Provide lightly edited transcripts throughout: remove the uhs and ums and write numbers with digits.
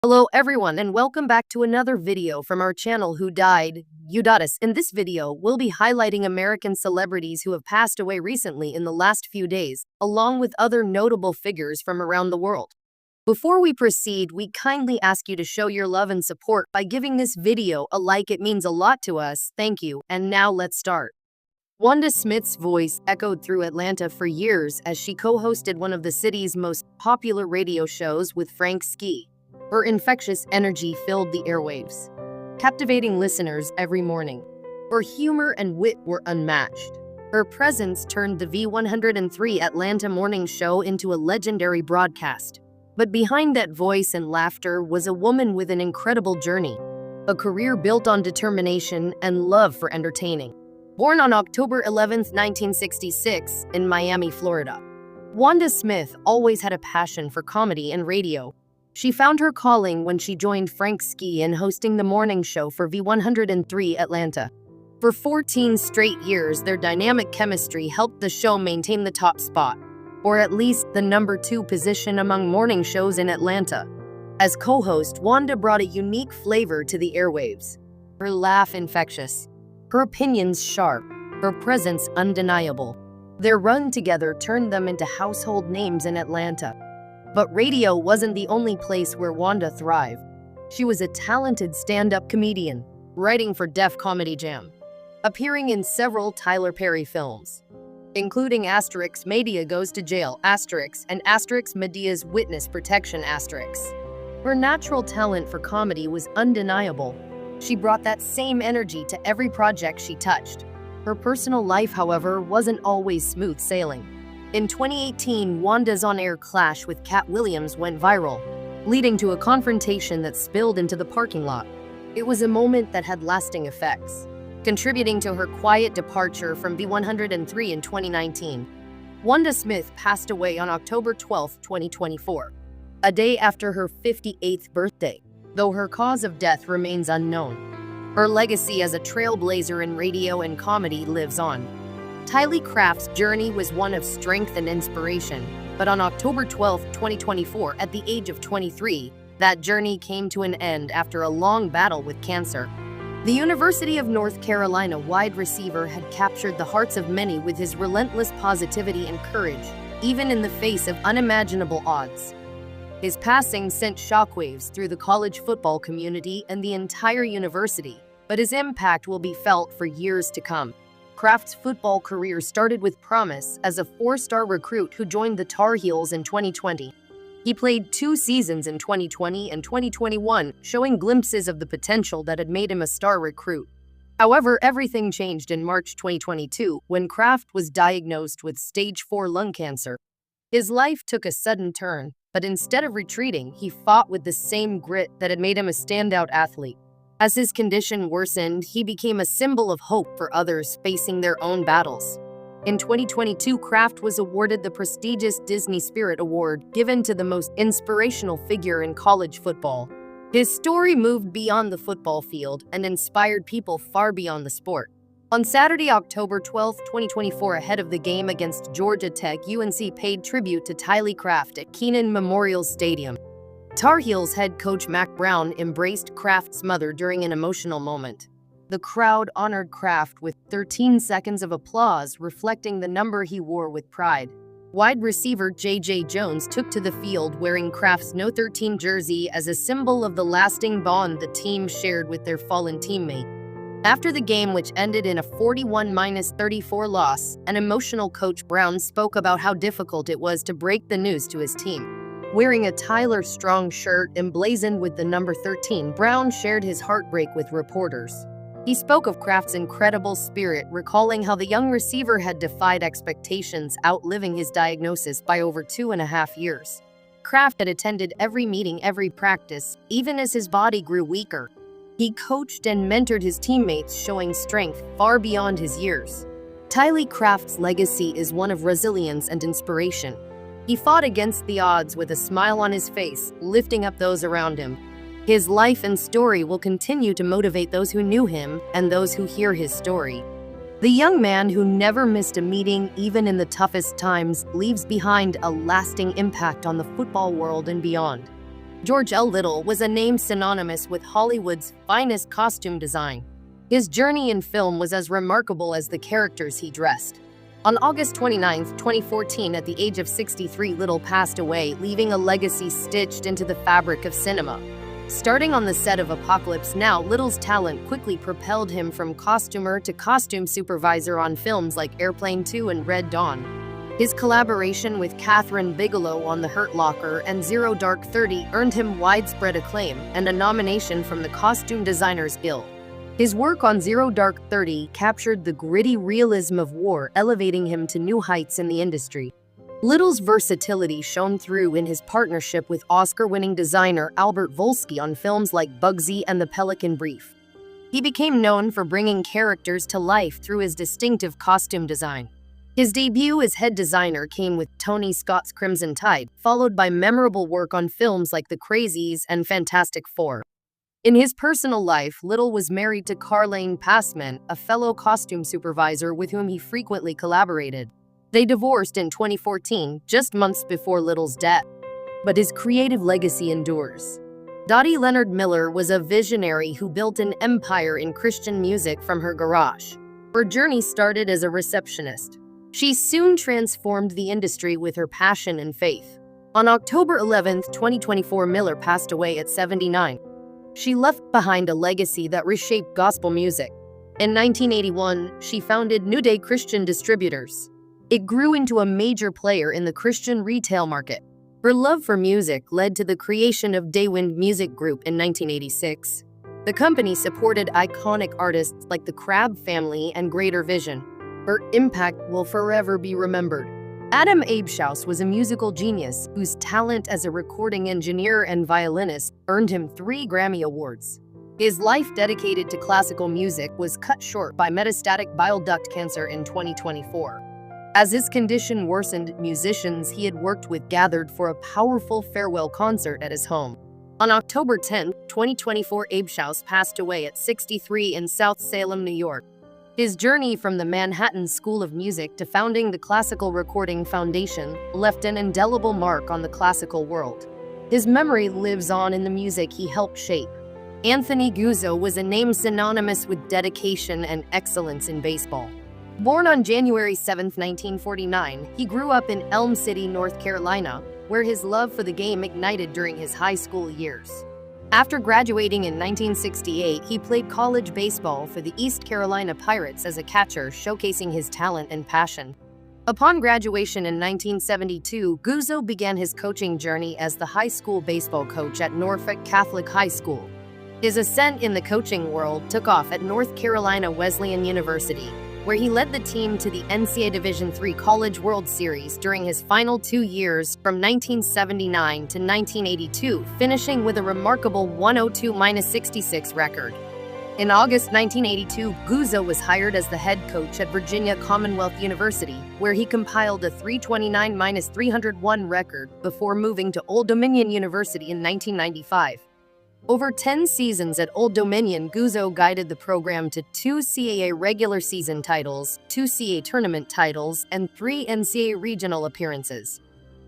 Hello everyone and welcome back to another video from our channel Who Died U.S. In this video, we'll be highlighting American celebrities who have passed away recently in the last few days, along with other notable figures from around the world. Before we proceed, we kindly ask you to show your love and support by giving this video a like. It means a lot to us. Thank you. And now let's start. Wanda Smith's voice echoed through Atlanta for years as she co-hosted one of the city's most popular radio shows with Frank Ski. Her infectious energy filled the airwaves, captivating listeners every morning. Her humor and wit were unmatched. Her presence turned the V103 Atlanta morning show into a legendary broadcast. But behind that voice and laughter was a woman with an incredible journey, a career built on determination and love for entertaining. Born on October 11, 1966, in Miami, Florida, Wanda Smith always had a passion for comedy and radio. She found her calling when she joined Frank Ski in hosting the morning show for V103 Atlanta. For 14 straight years, their dynamic chemistry helped the show maintain the top spot, or at least the number 2 position among morning shows in Atlanta. As co-host, Wanda brought a unique flavor to the airwaves. Her laugh infectious, her opinions sharp, her presence undeniable. Their run together turned them into household names in Atlanta. But radio wasn't the only place where Wanda thrived. She was a talented stand-up comedian, writing for Def Comedy Jam, appearing in several Tyler Perry films, including Madea Goes to Jail, and Medea's Witness Protection. Her natural talent for comedy was undeniable. She brought that same energy to every project she touched. Her personal life, however, wasn't always smooth sailing. In 2018, Wanda's on-air clash with Cat Williams went viral, leading to a confrontation that spilled into the parking lot. It was a moment that had lasting effects, contributing to her quiet departure from V103 in 2019. Wanda Smith passed away on October 12, 2024, a day after her 58th birthday, though her cause of death remains unknown. Her legacy as a trailblazer in radio and comedy lives on. Tylee Craft's journey was one of strength and inspiration, but on October 12, 2024, at the age of 23, that journey came to an end after a long battle with cancer. The University of North Carolina wide receiver had captured the hearts of many with his relentless positivity and courage, even in the face of unimaginable odds. His passing sent shockwaves through the college football community and the entire university, but his impact will be felt for years to come. Craft's football career started with promise as a 4-star recruit who joined the Tar Heels in 2020. He played 2 seasons in 2020 and 2021, showing glimpses of the potential that had made him a star recruit. However, everything changed in March 2022 when Craft was diagnosed with stage 4 lung cancer. His life took a sudden turn, but instead of retreating, he fought with the same grit that had made him a standout athlete. As his condition worsened, he became a symbol of hope for others facing their own battles. In 2022, Craft was awarded the prestigious Disney Spirit Award, given to the most inspirational figure in college football. His story moved beyond the football field and inspired people far beyond the sport. On Saturday, October 12, 2024, ahead of the game against Georgia Tech, UNC paid tribute to Tylee Craft at Kenan Memorial Stadium. Tar Heels head coach Mack Brown embraced Craft's mother during an emotional moment. The crowd honored Craft with 13 seconds of applause, reflecting the number he wore with pride. Wide receiver J.J. Jones took to the field wearing Craft's No. 13 jersey as a symbol of the lasting bond the team shared with their fallen teammate. After the game, which ended in a 41-34 loss, an emotional Coach Brown spoke about how difficult it was to break the news to his team. Wearing a Tyler Strong shirt emblazoned with the number 13, Brown shared his heartbreak with reporters. He spoke of Craft's incredible spirit, recalling how the young receiver had defied expectations, outliving his diagnosis by over 2.5 years. Craft had attended every meeting, every practice, even as his body grew weaker. He coached and mentored his teammates, showing strength far beyond his years. Tylee Craft's legacy is one of resilience and inspiration. He fought against the odds with a smile on his face, lifting up those around him. His life and story will continue to motivate those who knew him and those who hear his story. The young man who never missed a meeting, even in the toughest times, leaves behind a lasting impact on the football world and beyond. George L. Little was a name synonymous with Hollywood's finest costume design. His journey in film was as remarkable as the characters he dressed. On August 29, 2014, at the age of 63, Little passed away, leaving a legacy stitched into the fabric of cinema. Starting on the set of Apocalypse Now, Little's talent quickly propelled him from costumer to costume supervisor on films like Airplane 2 and Red Dawn. His collaboration with Kathryn Bigelow on The Hurt Locker and Zero Dark 30 earned him widespread acclaim and a nomination from the Costume Designers Guild. His work on Zero Dark 30 captured the gritty realism of war, elevating him to new heights in the industry. Little's versatility shone through in his partnership with Oscar-winning designer Albert Volsky on films like Bugsy and The Pelican Brief. He became known for bringing characters to life through his distinctive costume design. His debut as head designer came with Tony Scott's Crimson Tide, followed by memorable work on films like The Crazies and Fantastic Four. In his personal life, Little was married to Carlane Passman, a fellow costume supervisor with whom he frequently collaborated. They divorced in 2014, just months before Little's death. But his creative legacy endures. Dottie Leonard Miller was a visionary who built an empire in Christian music from her garage. Her journey started as a receptionist. She soon transformed the industry with her passion and faith. On October 11, 2024, Miller passed away at 79. She left behind a legacy that reshaped gospel music. In 1981, she founded New Day Christian Distributors. It grew into a major player in the Christian retail market. Her love for music led to the creation of Daywind Music Group in 1986. The company supported iconic artists like the Crabb Family and Greater Vision. Her impact will forever be remembered. Adam Abous was a musical genius whose talent as a recording engineer and violinist earned him 3 Grammy Awards. His life dedicated to classical music was cut short by metastatic bile duct cancer in 2024. As his condition worsened, musicians he had worked with gathered for a powerful farewell concert at his home. On October 10, 2024, Abous passed away at 63 in South Salem, New York. His journey from the Manhattan School of Music to founding the Classical Recording Foundation left an indelible mark on the classical world. His memory lives on in the music he helped shape. Anthony Guzo was a name synonymous with dedication and excellence in baseball. Born on January 7, 1949, he grew up in Elm City, North Carolina, where his love for the game ignited during his high school years. After graduating in 1968, he played college baseball for the East Carolina Pirates as a catcher, showcasing his talent and passion. Upon graduation in 1972, Guzo began his coaching journey as the high school baseball coach at Norfolk Catholic High School. His ascent in the coaching world took off at North Carolina Wesleyan University, where he led the team to the NCAA Division III College World Series during his final 2 years from 1979 to 1982, finishing with a remarkable 102-66 record. In August 1982, Guzo was hired as the head coach at Virginia Commonwealth University, where he compiled a 329-301 record before moving to Old Dominion University in 1995. Over 10 seasons at Old Dominion, Guzo guided the program to 2 CAA regular season titles, 2 CAA tournament titles, and 3 NCAA regional appearances.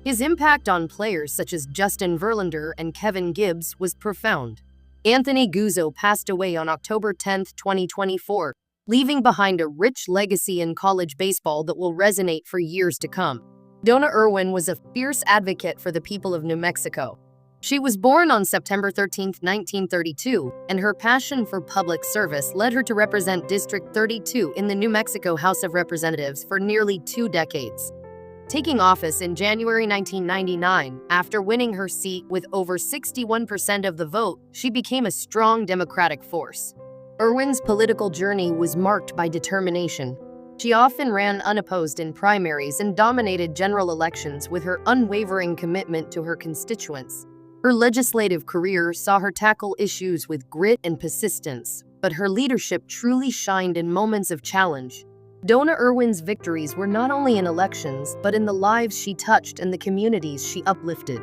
His impact on players such as Justin Verlander and Kevin Gibbs was profound. Anthony Guzo passed away on October 10, 2024, leaving behind a rich legacy in college baseball that will resonate for years to come. Dona Irwin was a fierce advocate for the people of New Mexico. She was born on September 13, 1932, and her passion for public service led her to represent District 32 in the New Mexico House of Representatives for nearly 2 decades. Taking office in January 1999, after winning her seat with over 61% of the vote, she became a strong Democratic force. Irwin's political journey was marked by determination. She often ran unopposed in primaries and dominated general elections with her unwavering commitment to her constituents. Her legislative career saw her tackle issues with grit and persistence, but her leadership truly shined in moments of challenge. Dona Irwin's victories were not only in elections, but in the lives she touched and the communities she uplifted.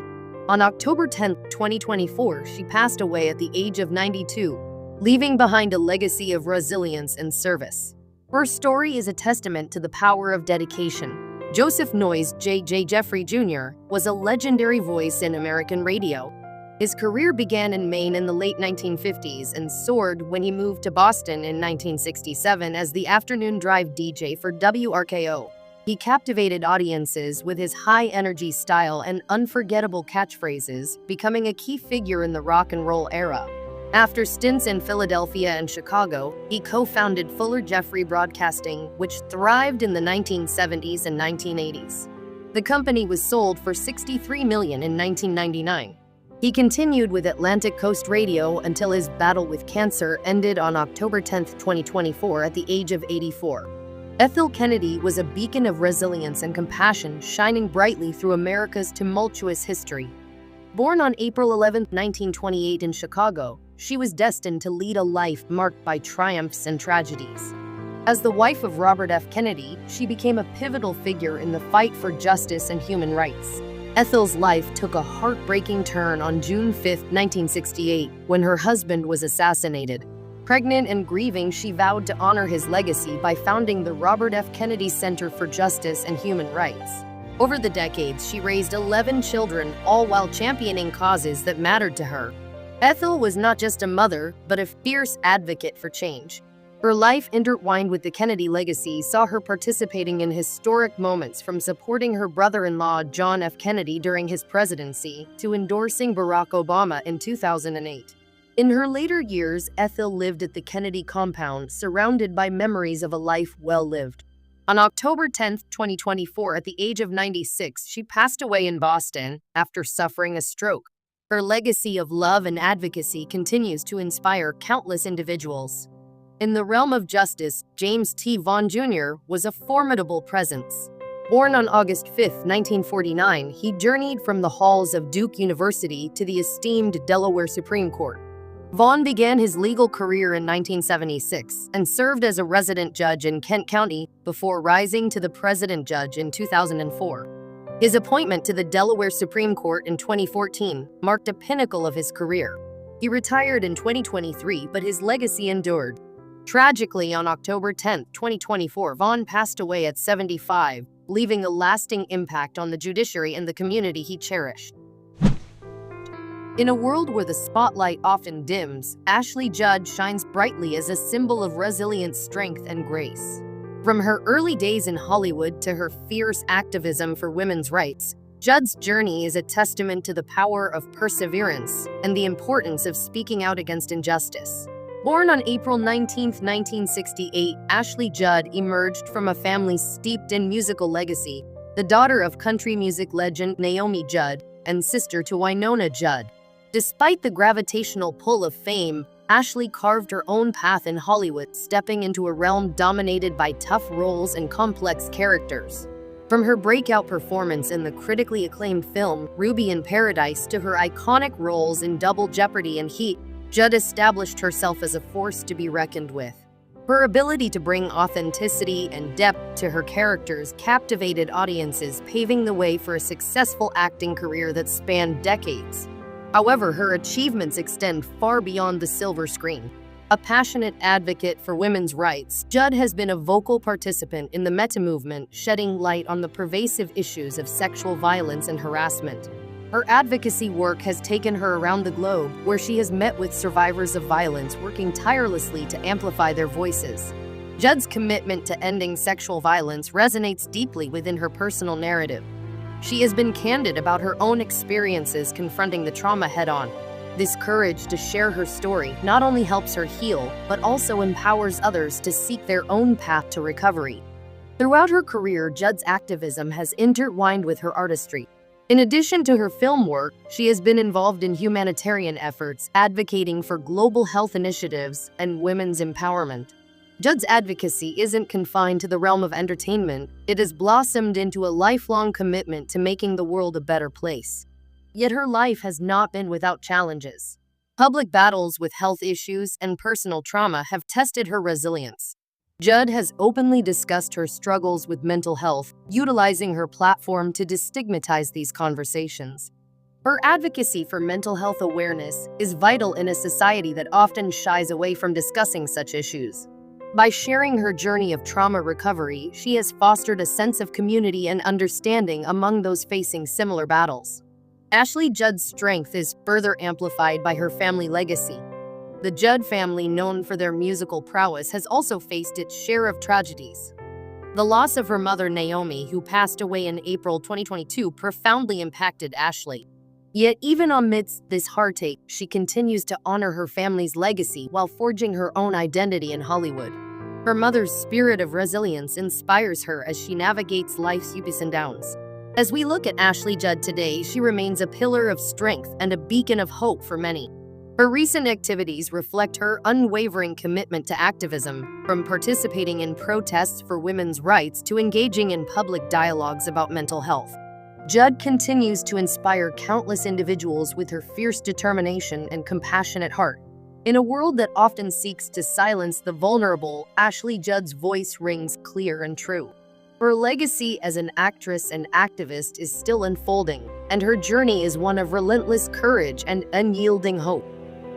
On October 10, 2024, she passed away at the age of 92, leaving behind a legacy of resilience and service. Her story is a testament to the power of dedication. Joseph Noyes J.J. Jeffrey Jr. was a legendary voice in American radio. His career began in Maine in the late 1950s and soared when he moved to Boston in 1967 as the afternoon drive DJ for WRKO. He captivated audiences with his high-energy style and unforgettable catchphrases, becoming a key figure in the rock and roll era. After stints in Philadelphia and Chicago, he co-founded Fuller Jeffrey Broadcasting, which thrived in the 1970s and 1980s. The company was sold for $63 million in 1999. He continued with Atlantic Coast Radio until his battle with cancer ended on October 10, 2024, at the age of 84. Ethel Kennedy was a beacon of resilience and compassion, shining brightly through America's tumultuous history. Born on April 11, 1928 in Chicago, she was destined to lead a life marked by triumphs and tragedies. As the wife of Robert F. Kennedy, she became a pivotal figure in the fight for justice and human rights. Ethel's life took a heartbreaking turn on June 5, 1968, when her husband was assassinated. Pregnant and grieving, she vowed to honor his legacy by founding the Robert F. Kennedy Center for Justice and Human Rights. Over the decades, she raised 11 children, all while championing causes that mattered to her. Ethel was not just a mother, but a fierce advocate for change. Her life, intertwined with the Kennedy legacy, saw her participating in historic moments, from supporting her brother-in-law John F. Kennedy during his presidency to endorsing Barack Obama in 2008. In her later years, Ethel lived at the Kennedy compound, surrounded by memories of a life well lived. On October 10, 2024, at the age of 96, she passed away in Boston after suffering a stroke. Her legacy of love and advocacy continues to inspire countless individuals. In the realm of justice, James T Vaugh Jr. was a formidable presence. Born on August 5, 1949, he journeyed from the halls of Duke University to the esteemed Delaware Supreme Court. Vaugh began his legal career in 1976 and served as a resident judge in Kent County before rising to the president judge in 2004. His appointment to the Delaware Supreme Court in 2014 marked a pinnacle of his career. He retired in 2023, but his legacy endured. Tragically, on October 10, 2024, Vaugh passed away at 75, leaving a lasting impact on the judiciary and the community he cherished. In a world where the spotlight often dims, Ashley Judd shines brightly as a symbol of resilient strength and grace. From her early days in Hollywood to her fierce activism for women's rights, Judd's journey is a testament to the power of perseverance and the importance of speaking out against injustice. Born on April 19, 1968, Ashley Judd emerged from a family steeped in musical legacy, the daughter of country music legend Naomi Judd and sister to Wynonna Judd. Despite the gravitational pull of fame, Ashley carved her own path in Hollywood, stepping into a realm dominated by tough roles and complex characters. From her breakout performance in the critically acclaimed film Ruby in Paradise to her iconic roles in Double Jeopardy and Heat, Judd established herself as a force to be reckoned with. Her ability to bring authenticity and depth to her characters captivated audiences, paving the way for a successful acting career that spanned decades. However, her achievements extend far beyond the silver screen. A passionate advocate for women's rights, Judd has been a vocal participant in the Meta movement, shedding light on the pervasive issues of sexual violence and harassment. Her advocacy work has taken her around the globe, where she has met with survivors of violence, working tirelessly to amplify their voices. Judd's commitment to ending sexual violence resonates deeply within her personal narrative. She has been candid about her own experiences confronting the trauma head-on. This courage to share her story not only helps her heal, but also empowers others to seek their own path to recovery. Throughout her career, Judd's activism has intertwined with her artistry. In addition to her film work, she has been involved in humanitarian efforts, advocating for global health initiatives and women's empowerment. Judd's advocacy isn't confined to the realm of entertainment. It has blossomed into a lifelong commitment to making the world a better place. Yet her life has not been without challenges. Public battles with health issues and personal trauma have tested her resilience. Judd has openly discussed her struggles with mental health, utilizing her platform to destigmatize these conversations. Her advocacy for mental health awareness is vital in a society that often shies away from discussing such issues. By sharing her journey of trauma recovery, she has fostered a sense of community and understanding among those facing similar battles. Ashley Judd's strength is further amplified by her family legacy. The Judd family, known for their musical prowess, has also faced its share of tragedies. The loss of her mother, Naomi, who passed away in April 2022, profoundly impacted Ashley. Yet even amidst this heartache, she continues to honor her family's legacy while forging her own identity in Hollywood. Her mother's spirit of resilience inspires her as she navigates life's ups and downs. As we look at Ashley Judd today, she remains a pillar of strength and a beacon of hope for many. Her recent activities reflect her unwavering commitment to activism, from participating in protests for women's rights to engaging in public dialogues about mental health. Judd continues to inspire countless individuals with her fierce determination and compassionate heart. In a world that often seeks to silence the vulnerable, Ashley Judd's voice rings clear and true. Her legacy as an actress and activist is still unfolding, and her journey is one of relentless courage and unyielding hope.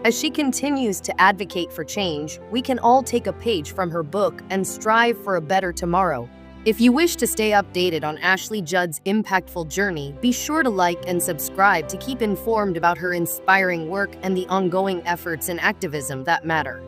As she continues to advocate for change, we can all take a page from her book and strive for a better tomorrow. If you wish to stay updated on Ashley Judd's impactful journey, be sure to like and subscribe to keep informed about her inspiring work and the ongoing efforts in activism that matter.